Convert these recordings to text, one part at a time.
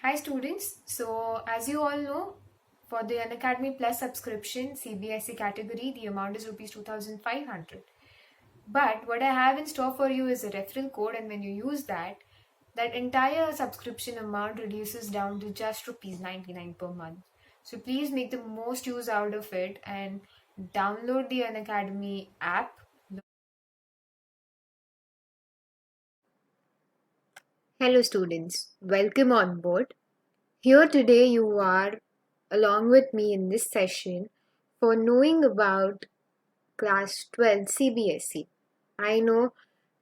Hi students, so as you all know, for the Unacademy Plus subscription CBSE category, the amount is rupees 2500. But what I have in store for you is a referral code, and when you use that, that entire subscription amount reduces down to just rupees 99 per month. So please make the most use out of it and download the Unacademy app. Hello students, welcome on board. Here today you are along with me in this session for knowing about class 12 CBSE. I know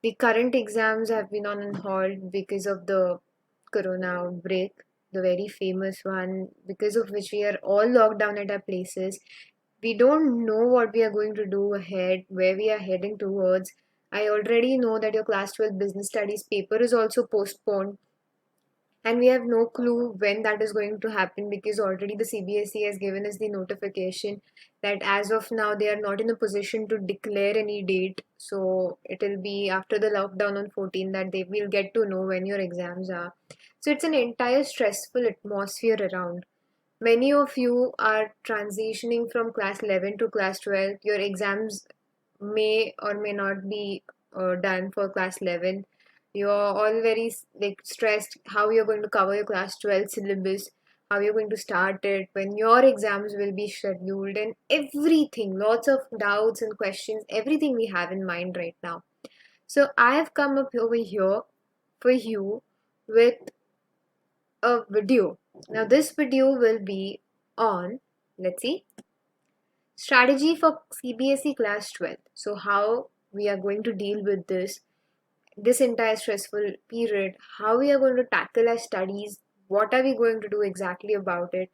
the current exams have been on hold because of the corona outbreak, the very famous one, because of which we are all locked down at our places. We don't know what we are going to do ahead, where we are heading towards. I already know that your class 12 business studies paper is also postponed, and we have no clue when that is going to happen because already the CBSE has given us the notification that as of now they are not in a position to declare any date. So it will be after the lockdown on 14 that they will get to know when your exams are. So it's an entire stressful atmosphere around. Many of you are transitioning from class 11 to class 12. Your exams may or may not be done for class 11. You're all very like stressed how you're going to cover your class 12 syllabus, how you're going to start it, when your exams will be scheduled, and everything. Lots of doubts and questions, everything we have in mind right now. So I have come up over here for you with a video. Now this video will be on, let's see, strategy for CBSE class 12. So how we are going to deal with this entire stressful period, how we are going to tackle our studies, what are we going to do exactly about it.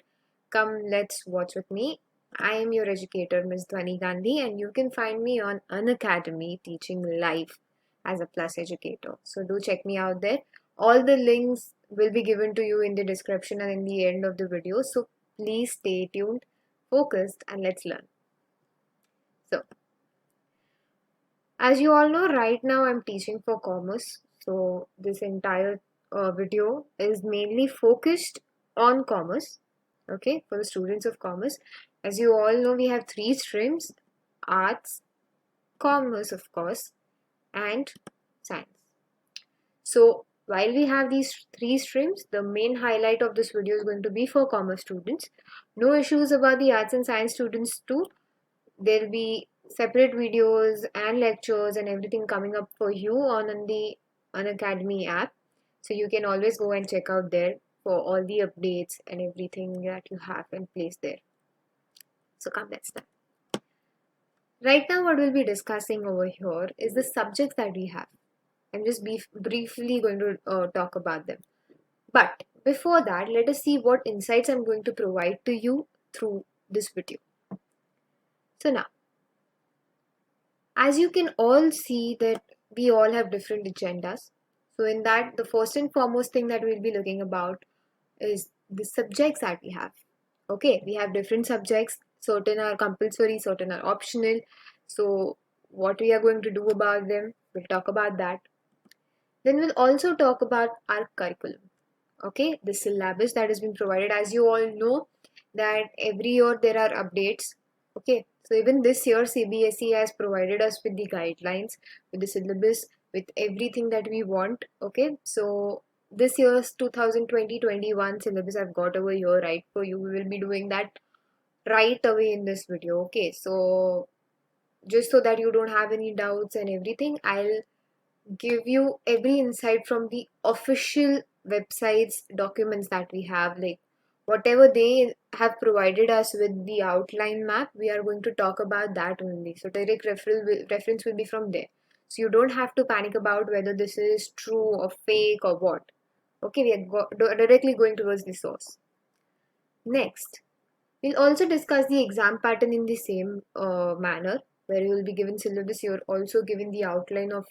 Come, let's watch with me. I am your educator, Ms. Dhwani Gandhi, and you can find me on Unacademy teaching live as a plus educator. So do check me out there. All the links will be given to you in the description and in the end of the video. So please stay tuned, focused, and let's learn. So, as you all know, right now I'm teaching for commerce. So this entire video is mainly focused on commerce, okay, for the students of commerce. As you all know, we have three streams: arts, commerce, of course, and science. So while we have these three streams, the main highlight of this video is going to be for commerce students. No issues about the arts and science students too. There'll be separate videos and lectures and everything coming up for you on the Unacademy app. So you can always go and check out there for all the updates and everything that you have in place there. So come, let's start. Right now, what we'll be discussing over here is the subjects that we have. I'm just briefly going to talk about them. But before that, let us see what insights I'm going to provide to you through this video. So now, as you can all see that we all have different agendas. So in that, the first and foremost thing that we'll be looking about is the subjects that we have. Okay, we have different subjects. Certain are compulsory, certain are optional. So what we are going to do about them, we'll talk about that. Then we'll also talk about our curriculum. Okay, the syllabus that has been provided. As you all know that every year there are updates. Okay, so even this year CBSE has provided us with the guidelines, with the syllabus, with everything that we want. Okay, so this year's 2020-21 syllabus I've got over here right for you. We will be doing that right away in this video. Okay, so just so that you don't have any doubts and everything, I'll give you every insight from the official websites documents that we have, like whatever they have provided us with the outline map, we are going to talk about that only. So direct reference will be from there, so you don't have to panic about whether this is true or fake or what. Okay, we are directly going towards the source. Next, we'll also discuss the exam pattern in the same manner, where you will be given syllabus. You're also given the outline of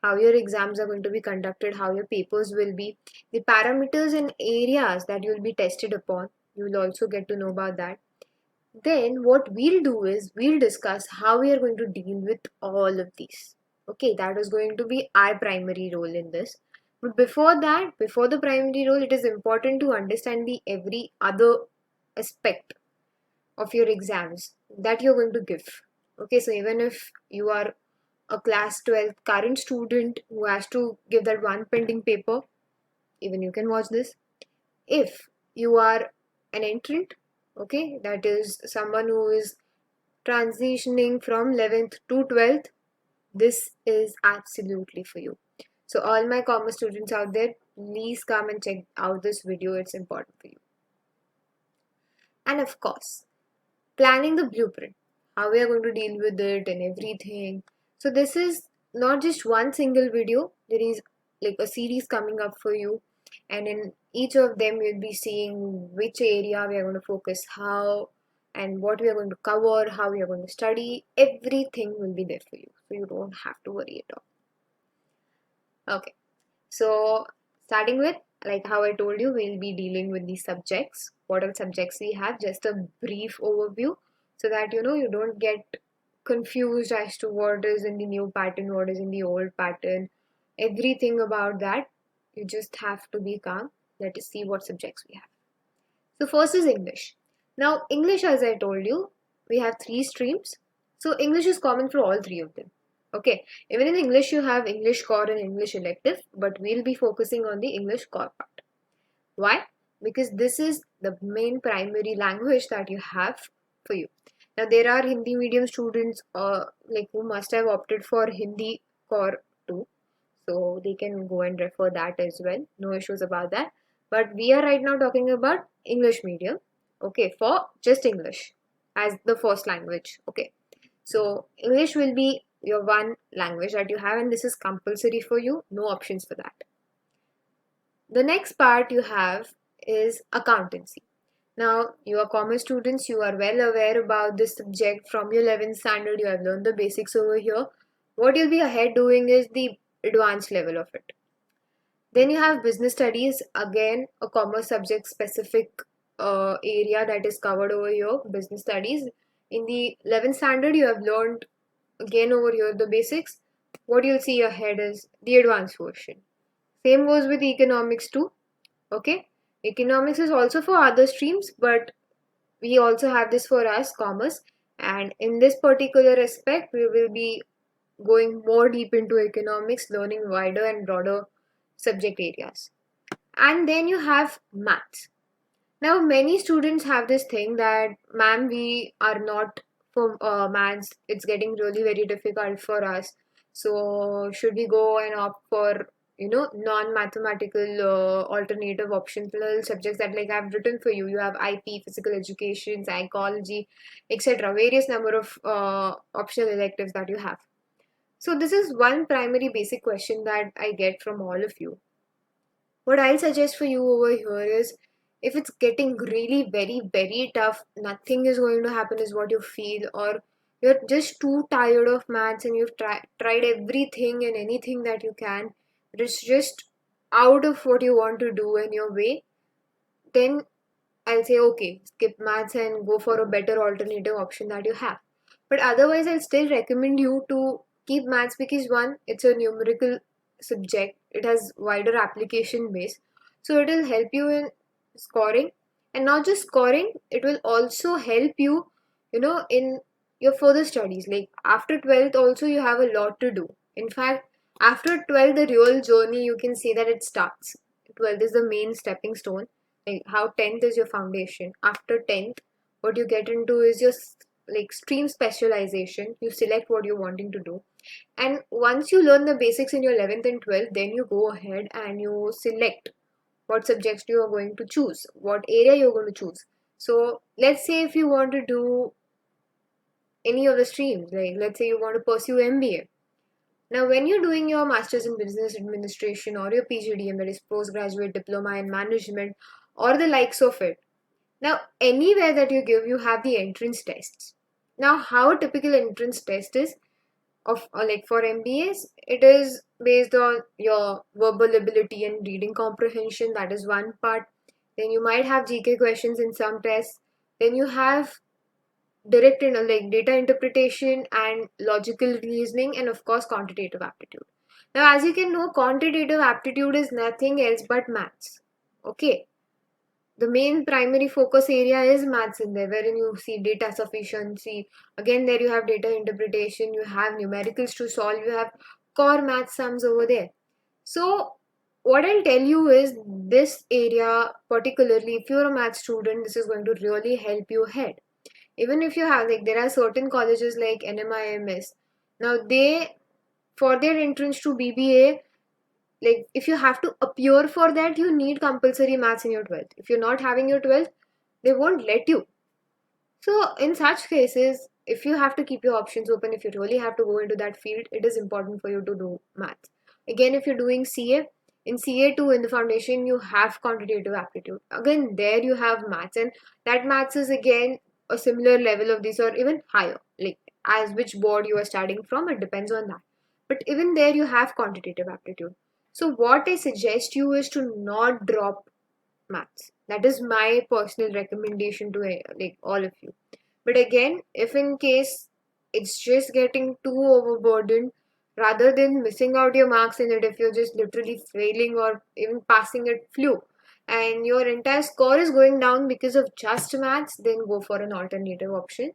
how your exams are going to be conducted, how your papers will be, the parameters and areas that you'll be tested upon. You will also get to know about that. Then what we'll do is we'll discuss how we are going to deal with all of these. Okay, that is going to be our primary role in this. But before that, before the primary role, it is important to understand the every other aspect of your exams that you're going to give. Okay, so even if you are a class 12 current student who has to give that one pending paper, even you can watch this. If you are an entrant, okay, that is someone who is transitioning from 11th to 12th, this is absolutely for you. So all my commerce students out there, please come and check out this video. It's important for you. And of course, planning the blueprint, how we are going to deal with it and everything. So this is not just one single video. There is like a series coming up for you, and in each of them you'll be seeing which area we are going to focus, how, and what we are going to cover, how we are going to study. Everything will be there for you, so you don't have to worry at all. Okay, so starting with, like how I told you, we'll be dealing with these subjects. What are subjects we have? Just a brief overview so that you don't get confused as to what is in the new pattern, what is in the old pattern, everything about that. You just have to be calm. Let us see what subjects we have. So first is English. Now English, as I told you, we have three streams. So English is common for all three of them. Okay, even in English you have English core and English elective, but we'll be focusing on the English core part. Why? Because this is the main primary language that you have for you. Now there are Hindi medium students like who must have opted for Hindi core too, so they can go and refer that as well. No issues about that. But we are right now talking about English medium, okay, for just English as the first language. Okay, so English will be your one language that you have, and this is compulsory for you, no options for that. The next part you have is accountancy. Now, you are commerce students, you are well aware about this subject from your 11th standard, you have learned the basics over here. What you'll be ahead doing is the advanced level of it. Then you have business studies, again a commerce subject specific area that is covered over here, business studies. In the 11th standard, you have learned again over here the basics. What you'll see ahead is the advanced version. Same goes with economics too. Okay, economics is also for other streams, but we also have this for us, commerce. And in this particular aspect, we will be going more deep into economics, learning wider and broader subject areas. And then you have maths. Now, many students have this thing that, ma'am, we are not for maths, it's getting really very difficult for us. So, should we go and opt for non-mathematical alternative optional subjects that, like, I've written for you? You have IP, physical education, psychology, etc. Various number of optional electives that you have. So this is one primary basic question that I get from all of you. What I'll suggest for you over here is, if it's getting really very, very tough, nothing is going to happen is what you feel, or you're just too tired of maths and you've tried everything and anything that you can, but it's just out of what you want to do in your way, then I'll say, okay, skip maths and go for a better alternative option that you have. But otherwise, I'll still recommend you to keep maths because, one, it's a numerical subject, it has wider application base, so it will help you in scoring, and not just scoring, it will also help you, in your further studies. Like after 12th, also you have a lot to do. In fact, after 12th, the real journey, you can say that it starts. 12th is the main stepping stone, like how 10th is your foundation. After 10th, what you get into is your like stream specialization. You select what you're wanting to do, and once you learn the basics in your 11th and 12th, then you go ahead and you select what subjects you are going to choose, what area you're going to choose. So let's say if you want to do any of the streams, like let's say you want to pursue MBA. Now, when you're doing your Masters in Business Administration or your PGDM, that is Postgraduate Diploma in Management, or the likes of it, now anywhere that you give, you have the entrance tests. Now, how a typical entrance test is of like for MBAs, it is based on your verbal ability and reading comprehension. That is one part. Then you might have GK questions in some tests. Then you have direct like data interpretation and logical reasoning, and of course quantitative aptitude. Now, as you can know, quantitative aptitude is nothing else but maths. Okay. The main primary focus area is maths in there, wherein you see data sufficiency. Again, there you have data interpretation, you have numericals to solve, you have core math sums over there. So, what I'll tell you is this area, particularly if you're a math student, this is going to really help you ahead. Even if you have, like, there are certain colleges like NMIMS. Now, for their entrance to BBA, like if you have to appear for that, you need compulsory maths in your 12th. If you're not having your 12th, they won't let you. So in such cases, if you have to keep your options open, if you really have to go into that field, it is important for you to do maths. Again, if you're doing CA, in CA2 in the foundation, you have quantitative aptitude. Again, there you have maths, and that maths is again a similar level of this or even higher. Like as which board you are starting from, it depends on that. But even there you have quantitative aptitude. So what I suggest you is to not drop maths. That is my personal recommendation to like all of you. But again, if in case it's just getting too overburdened, rather than missing out your marks in it, if you're just literally failing or even passing it fluke, and your entire score is going down because of just maths, then go for an alternative option.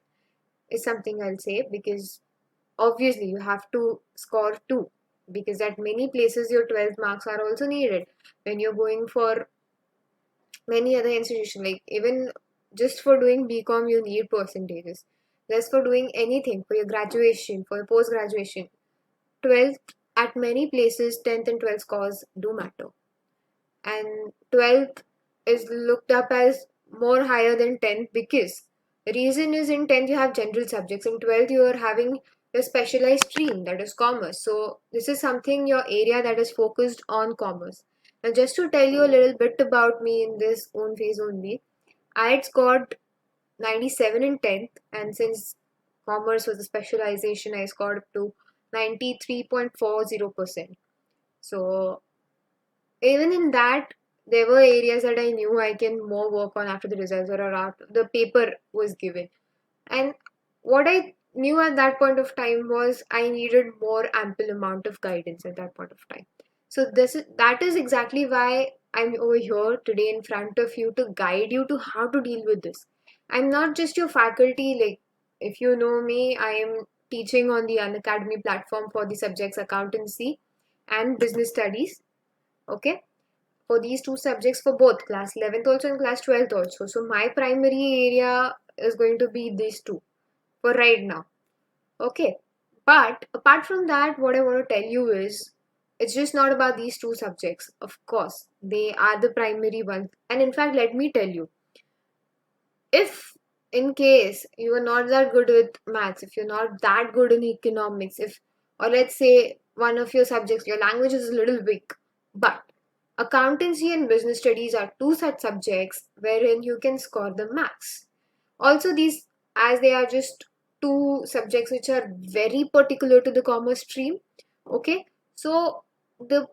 Is something I'll say, because obviously you have to score 2, because at many places your 12th marks are also needed when you're going for many other institutions. Like even just for doing BCom you need percentages, just for doing anything for your graduation, for your post graduation, 12th at many places 10th and 12th scores do matter, and 12th is looked up as more higher than 10th because the reason is in 10th you have general subjects, in 12th you are having a specialized stream, that is commerce. So this is something your area that is focused on commerce. Now just to tell you a little bit about me in this own phase only, I had scored 97 in 10th, and since commerce was a specialization I scored up to 93.40%. So even in that, there were areas that I knew I can more work on after the results or after the paper was given. And what I knew at that point of time was I needed more ample amount of guidance at that point of time. So that is exactly why I'm over here today in front of you to guide you to how to deal with this. I'm not just your faculty. Like if you know me, I am teaching on the Unacademy platform for the subjects accountancy and business studies. Okay, for these two subjects for both class 11th also and class 12th also. So my primary area is going to be these two for right now. Okay, but apart from that, what I want to tell you is it's just not about these two subjects. Of course, they are the primary ones, and in fact, let me tell you, if in case you are not that good with maths, if you're not that good in economics, if or let's say one of your subjects, your language is a little weak, but accountancy and business studies are two such subjects wherein you can score the max. Also, these, as they are just two subjects which are very particular to the commerce stream, okay, so the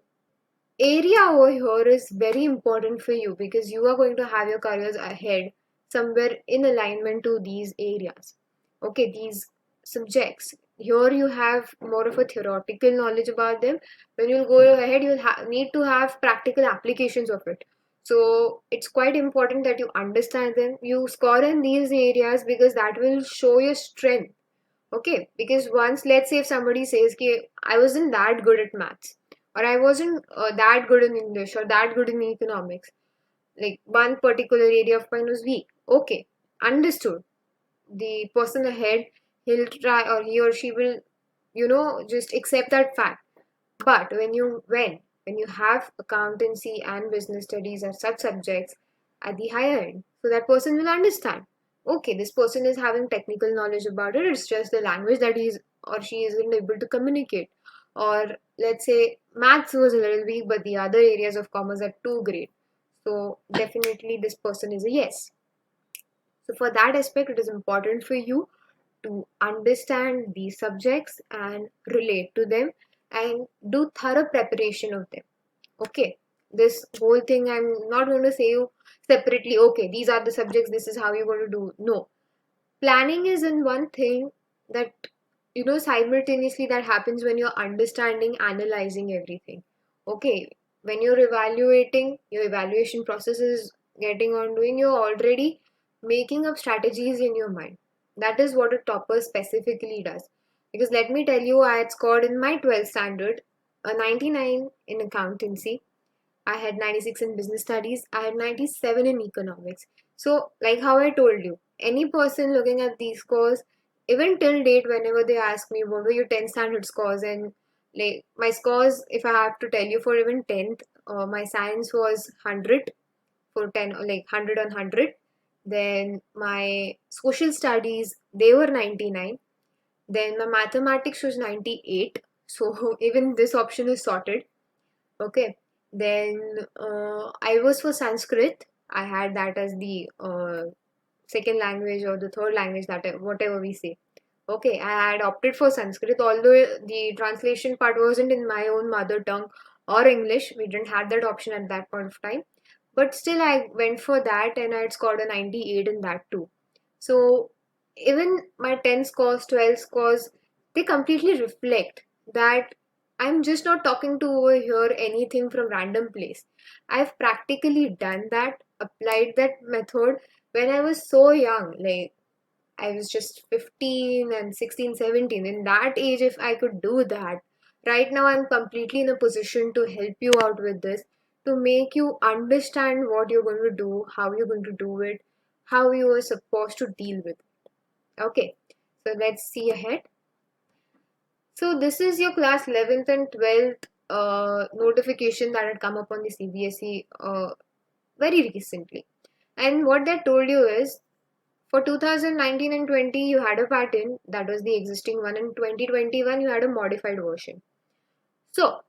area over here is very important for you because you are going to have your careers ahead somewhere in alignment to these areas. Okay, these subjects. Here you have more of a theoretical knowledge about them. When you'll go ahead, you'll need to have practical applications of it. So it's quite important that you understand them. You score in these areas because that will show your strength. Okay, because once, let's say if somebody says ki, I wasn't that good at maths, or I wasn't that good in English or that good in economics, like one particular area of mine was weak. Okay, understood. The person ahead, he'll try or he or she will, just accept that fact. But when you have accountancy and business studies as such subjects at the higher end, so that person will understand. Okay, this person is having technical knowledge about it. It's just the language that he's or she isn't able to communicate. Or let's say maths was a little weak, but the other areas of commerce are too great. So definitely this person is a yes. So for that aspect, it is important for you to understand these subjects and relate to them and do thorough preparation of them. Okay, this whole thing I'm not going to say you separately, okay, these are the subjects, this is how you're going to do. No, planning is in one thing that simultaneously that happens when you're understanding, analyzing everything. Okay, when you're evaluating, your evaluation process is getting on doing, you're already making up strategies in your mind. That is what a topper specifically does. Because let me tell you, I had scored in my 12th standard a 99 in accountancy. I had 96 in business studies. I had 97 in economics. So, like how I told you, any person looking at these scores, even till date, whenever they ask me what were your 10th standard scores, and like my scores, if I have to tell you for even 10th, my science was 100 for 10, like 100 on 100. Then my social studies, they were 99. Then my mathematics was 98. So, even this option is sorted. Okay. Then I was for Sanskrit. I had that as the second language or the third language, that whatever we say. Okay, I had opted for Sanskrit, although the translation part wasn't in my own mother tongue or English. We didn't have that option at that point of time. But still, I went for that and I had scored a 98 in that too. So even my 10 scores, 12 scores, they completely reflect that I'm just not talking to over here anything from random place. I've practically done that, applied that method when I was so young. Like I was just 15 and 16, 17. In that age, if I could do that, right now I'm completely in a position to help you out with this, to make you understand what you're going to do, how you're going to do it, how you are supposed to deal with it. Okay, so let's see ahead. So this is your class 11th and 12th notification that had come up on the CBSE very recently. And what they told you is for 2019 and 20, you had a pattern that was the existing one. In 2021, you had a modified version. So,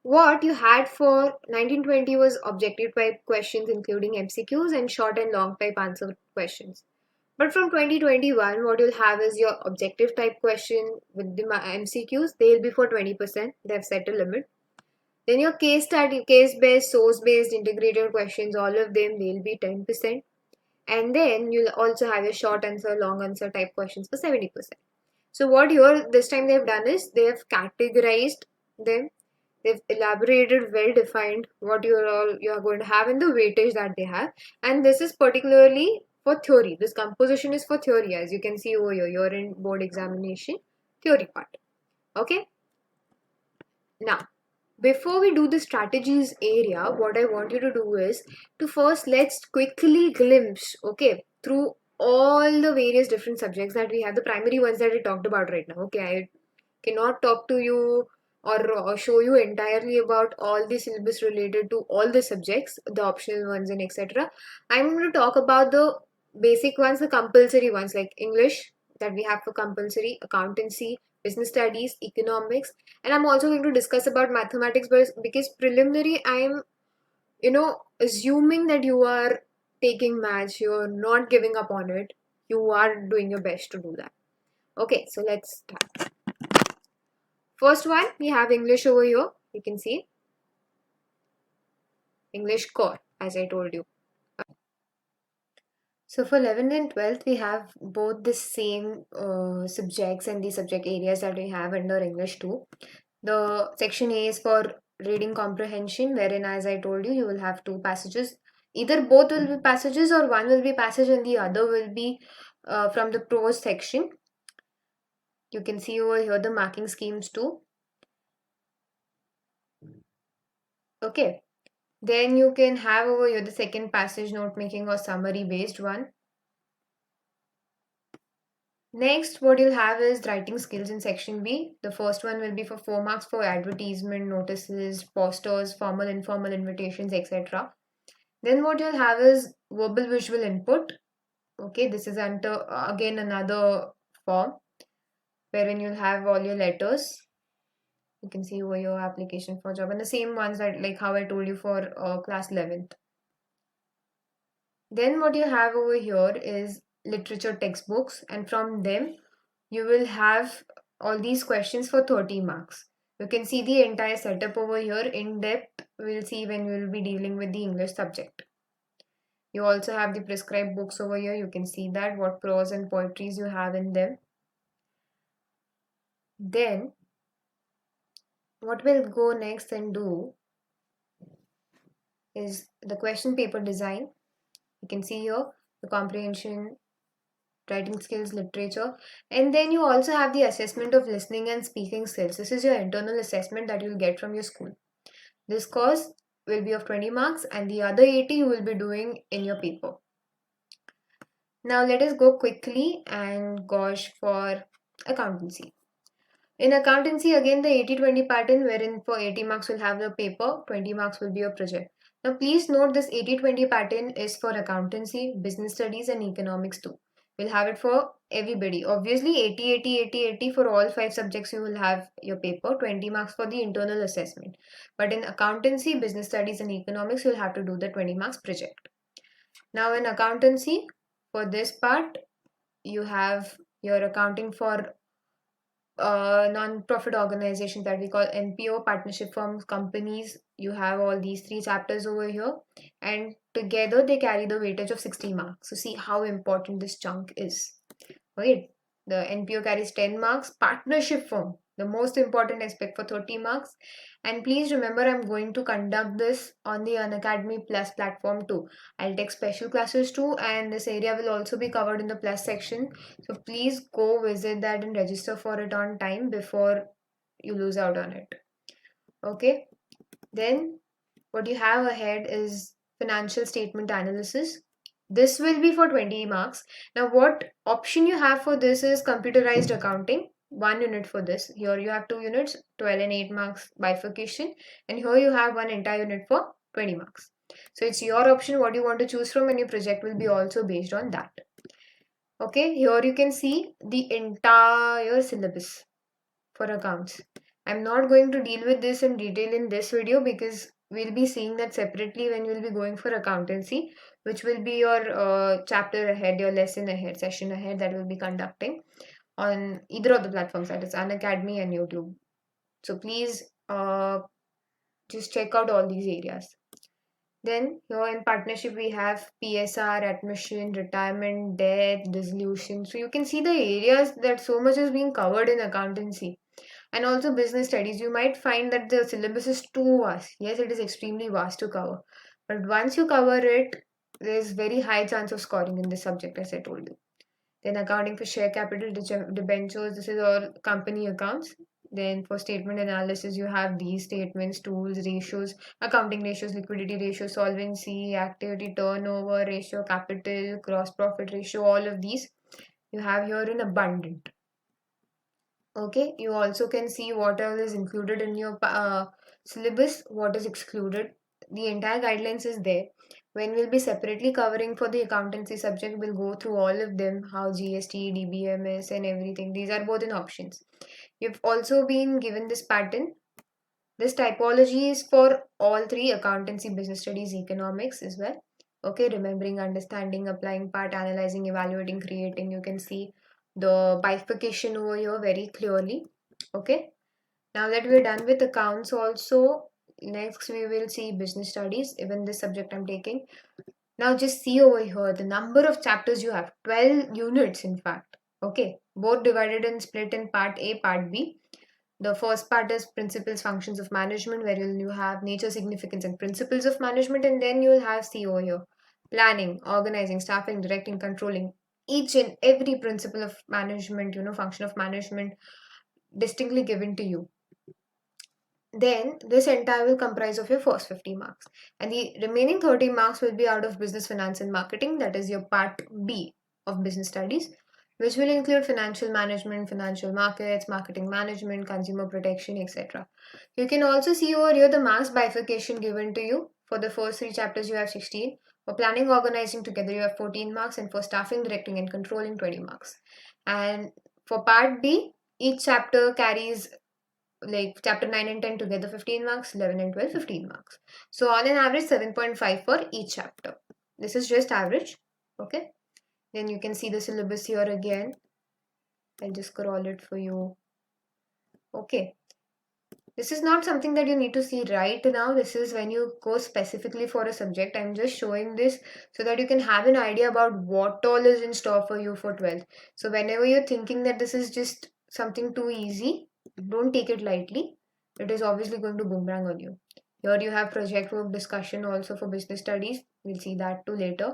what you had for 1920 was objective type questions, including MCQs and short and long type answer questions. But from 2021, what you'll have is your objective type question with the MCQs. They'll be for 20%. They've set a limit. Then your case study, case-based, source-based, integrated questions, all of them, they'll be 10%. And then you'll also have your short answer, long answer type questions for 70%. So what here this time they've done is they have categorized them. They've elaborated, well defined what you're going to have and the weightage that they have. And this is particularly for theory. This composition is for theory, as you can see over here. You're in board examination theory part. Okay. Now, before we do the strategies area, what I want you to do is to first let's quickly glimpse, okay, through all the various different subjects that we have, the primary ones that we talked about right now. Okay, I cannot talk to you or show you entirely about all the syllabus related to all the subjects, the optional ones and etc. I'm going to talk about the basic ones, the compulsory ones like English that we have for compulsory, accountancy, business studies, economics, and I'm also going to discuss about mathematics, but because preliminary I'm assuming that you are taking maths, you're not giving up on it, you are doing your best to do that. Okay, so let's start. First one, we have English over here. You can see English core, as I told you. So for 11th and 12th, we have both the same subjects and the subject areas that we have under English too. The section A is for reading comprehension, wherein, as I told you, you will have two passages. Either both will be passages or one will be passage and the other will be from the prose section. You can see over here the marking schemes too. Okay. Then you can have over here the second passage, note making or summary based one. Next, what you'll have is writing skills in section B. The first one will be for 4 marks for advertisement, notices, posters, formal, informal invitations, etc. Then what you'll have is verbal visual input. Okay, this is under again another form wherein you'll have all your letters. You can see over your application for job and the same ones that like how I told you for class 11th. Then what you have over here is literature textbooks, and from them you will have all these questions for 30 marks. You can see the entire setup over here in depth. We'll see when we will be dealing with the English subject. You also have the prescribed books over here. You can see that what prose and poetries you have in them. Then what we'll go next and do is the question paper design. You can see here the comprehension, writing skills, literature, and then you also have the assessment of listening and speaking skills. This is your internal assessment that you'll get from your school. This course will be of 20 marks and the other 80 you will be doing in your paper. Now let us go quickly and gosh for accountancy. In accountancy, again the 80-20 pattern wherein for 80 marks will have the paper, 20 marks will be your project. Now please note this 80-20 pattern is for accountancy, business studies and economics too. We'll have it for everybody. Obviously 80-80-80-80 for all 5 subjects you will have your paper, 20 marks for the internal assessment. But in accountancy, business studies and economics, you'll have to do the 20 marks project. Now in accountancy, for this part, you have your accounting for non-profit organizations that we call NPO, partnership firms, companies. You have all these 3 chapters over here, and together they carry the weightage of 60 marks. So see how important this chunk is. Right? The NPO carries 10 marks, partnership firm, the most important aspect, for 30 marks. And please remember, I'm going to conduct this on the Unacademy Plus platform too. I'll take special classes too, and this area will also be covered in the Plus section. So please go visit that and register for it on time before you lose out on it. Okay, then what you have ahead is financial statement analysis. This will be for 20 marks. Now, what option you have for this is computerized accounting. 1 unit for this. Here you have 2 units, 12 and 8 marks bifurcation. And here you have 1 entire unit for 20 marks. So it's your option what you want to choose from, and your project will be also based on that. Okay, here you can see the entire syllabus for accounts. I'm not going to deal with this in detail in this video because we'll be seeing that separately when we'll be going for accountancy, which will be your chapter ahead, your lesson ahead, session ahead that we'll be conducting on either of the platforms, that is Unacademy and YouTube. So please just check out all these areas. Then here in partnership we have PSR, admission, retirement, death, dissolution. So you can see the areas that so much is being covered in accountancy. And also business studies, you might find that the syllabus is too vast. Yes, it is extremely vast to cover. But once you cover it, there's very high chance of scoring in this subject, as I told you. Then accounting for share capital, debentures, this is all company accounts. Then for statement analysis, you have these statements, tools, ratios, accounting ratios, liquidity ratio, solvency, activity, turnover ratio, capital, gross profit ratio, all of these you have here in abundant. Okay, you also can see what all is included in your syllabus, what is excluded. The entire guidelines is there. When we'll be separately covering for the accountancy subject, we'll go through all of them, how GST, DBMS and everything. These are both in options. You've also been given this pattern. This typology is for all 3: accountancy, business studies, economics as well. Okay, remembering, understanding, applying part, analyzing, evaluating, creating. You can see the bifurcation over here very clearly. Okay, now that we're done with accounts also, next we will see business studies. Even this subject I'm taking. Now just see over here the number of chapters you have, 12 units in fact. Okay, both divided and split in part A, part B. The first part is principles, functions of management, where you have nature, significance, and principles of management, and then you'll have CO here. Planning, organizing, staffing, directing, controlling. Each and every principle of management, function of management, distinctly given to you. Then this entire will comprise of your first 50 marks. And the remaining 30 marks will be out of business, finance, and marketing. That is your part B of business studies, which will include financial management, financial markets, marketing management, consumer protection, etc. You can also see over here the marks bifurcation given to you. For the first 3 chapters, you have 16. For planning, organizing together, you have 14 marks. And for staffing, directing, and controlling, 20 marks. And for part B, each chapter carries, like chapter 9 and 10 together, 15 marks, 11 and 12, 15 marks. So on an average, 7.5 for each chapter. This is just average. Okay. Then you can see the syllabus here again. I'll just scroll it for you. Okay. This is not something that you need to see right now. This is when you go specifically for a subject. I'm just showing this so that you can have an idea about what all is in store for you for 12th. So whenever you're thinking that this is just something too easy, don't take it lightly. It is obviously going to boomerang on you. Here you have project work discussion also for business studies. We'll see that too later.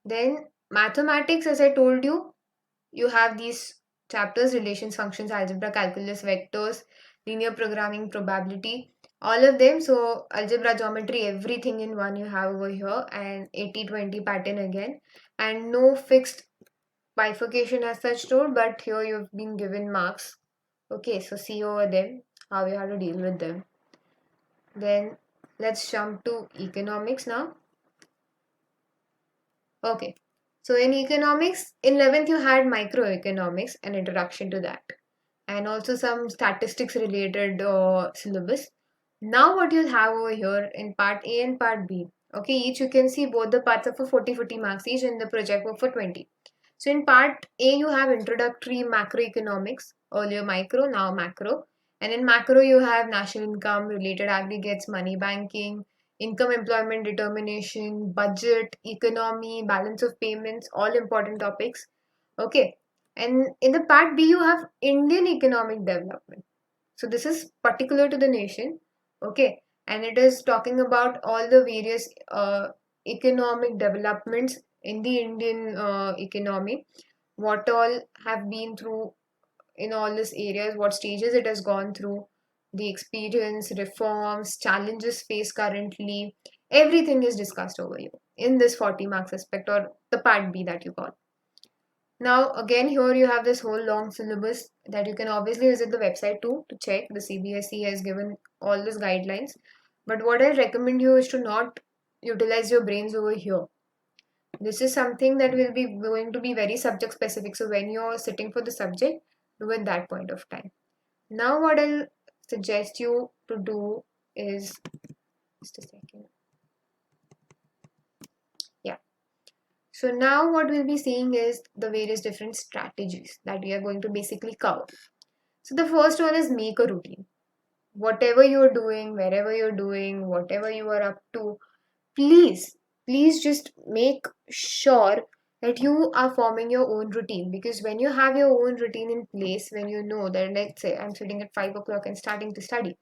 Then mathematics, as I told you, you have these chapters: relations, functions, algebra, calculus, vectors, linear programming, probability, all of them. So algebra, geometry, everything in one you have over here, and 80-20 pattern again, and no fixed bifurcation as such told, but here you've been given marks. Okay, so see over them how you have to deal with them. Then let's jump to economics now. Okay, so in economics, in 11th you had microeconomics, an introduction to that, and also some statistics related syllabus. Now what you'll have over here in part A and part B, okay, each you can see both the parts are for 40 marks each, and the project work for 20. So in part A you have introductory macroeconomics, earlier micro, now macro, and in macro you have national income, related aggregates, money banking, income employment determination, budget, economy, balance of payments, all important topics. Okay, and in the part B, you have Indian economic development. So this is particular to the nation. Okay, and it is talking about all the various economic developments in the Indian economy, what all have been through in all these areas, what stages it has gone through, the experience, reforms, challenges faced currently. Everything is discussed over here in this 40 marks aspect, or the part B that you call. Now, again, here you have this whole long syllabus that you can obviously visit the website too to check. The CBSE has given all these guidelines. But what I recommend you is to not utilize your brains over here. This is something that will be going to be very subject specific. So when you're sitting for the subject, do at that point of time. Now, what I'll suggest you to do is just a second. Yeah. So now what we'll be seeing is the various different strategies that we are going to basically cover. So the first one is make a routine. Whatever you're doing, wherever you're doing, whatever you are up to, please just make sure that you are forming your own routine, because when you have your own routine in place, when you know that, let's say I'm sitting at 5 o'clock and starting to study,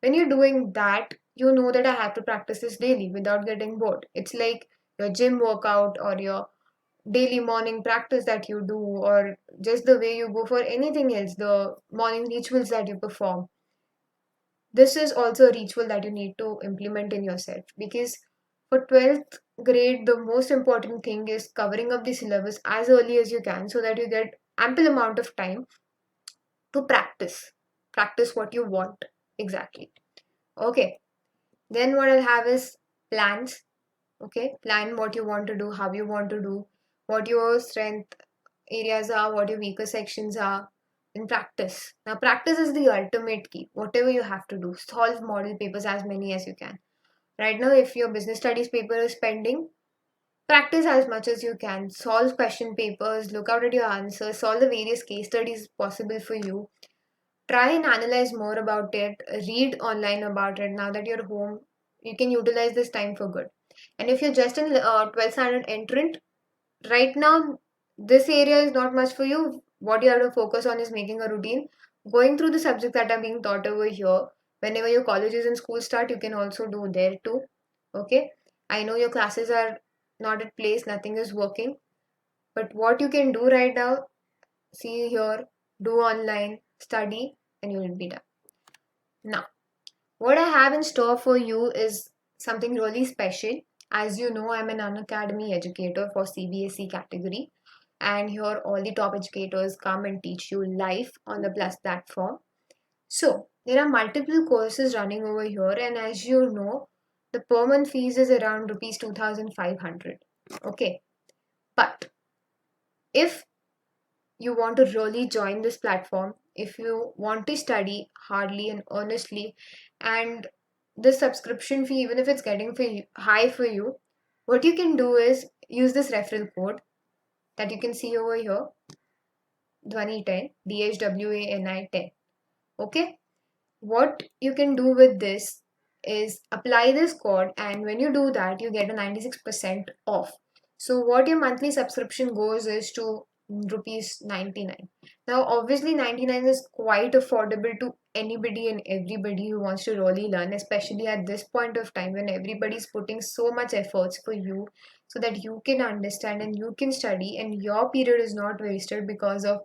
when you're doing that, you know that I have to practice this daily without getting bored. It's like your gym workout or your daily morning practice that you do, or just the way you go for anything else, the morning rituals that you perform. This is also a ritual that you need to implement in yourself, because for 12th grade the most important thing is covering up the syllabus as early as you can, so that you get ample amount of time to practice what you want exactly. Okay, then what I'll have is plans. Okay, plan what you want to do, how you want to do, what your strength areas are, what your weaker sections are, in practice. Now practice is the ultimate key. Whatever you have to do, solve model papers as many as you can. Right now, if your business studies paper is pending, practice as much as you can, solve question papers, look out at your answers, solve the various case studies possible for you, try and analyze more about it, read online about it. Now that you're home, you can utilize this time for good. And if you're just in 12th standard entrant, right now this area is not much for you. What you have to focus on is making a routine, going through the subjects that are being taught over here. Whenever your colleges and schools start, you can also do there too. Okay, I know your classes are not at place, nothing is working, but what you can do right now, see here, do online, study, and you will be done. Now, what I have in store for you is something really special. As you know, I'm an Unacademy educator for CBSE category, and here all the top educators come and teach you live on the Plus platform. So, there are multiple courses running over here, and as you know, the per month fees is around rupees 2,500. Okay, but if you want to really join this platform, if you want to study hardly and honestly, and the subscription fee, even if it's getting for you, high for you, what you can do is use this referral code that you can see over here, Dhwani 10, DHWANI 10. Okay, what you can do with this is apply this code, and when you do that, you get a 96% off. So what your monthly subscription goes is to rupees 99. Now obviously 99 is quite affordable to anybody and everybody who wants to really learn, especially at this point of time when everybody's putting so much efforts for you so that you can understand and you can study and your period is not wasted because of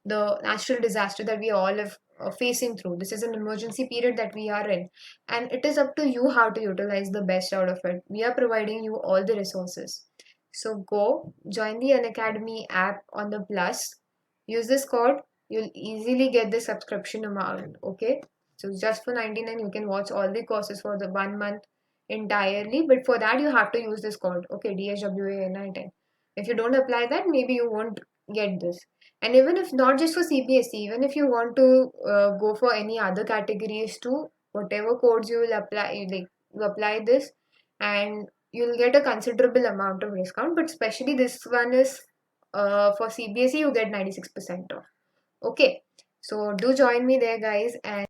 the natural disaster that we all have facing through. This is an emergency period that we are in, and it is up to you how to utilize the best out of it. We are providing you all the resources. So go join the Unacademy app on the Plus. Use this code. You'll easily get the subscription amount. Okay. So just for 99, you can watch all the courses for the 1 month entirely. But for that, you have to use this code. Okay, DSWA910. If you don't apply that, maybe you won't get this. And even if not just for CBSE, even if you want to go for any other categories too, whatever codes you will apply, like you apply this, and you'll get a considerable amount of discount. But especially this one is for CBSE, you get 96% off. Okay, so do join me there, guys, and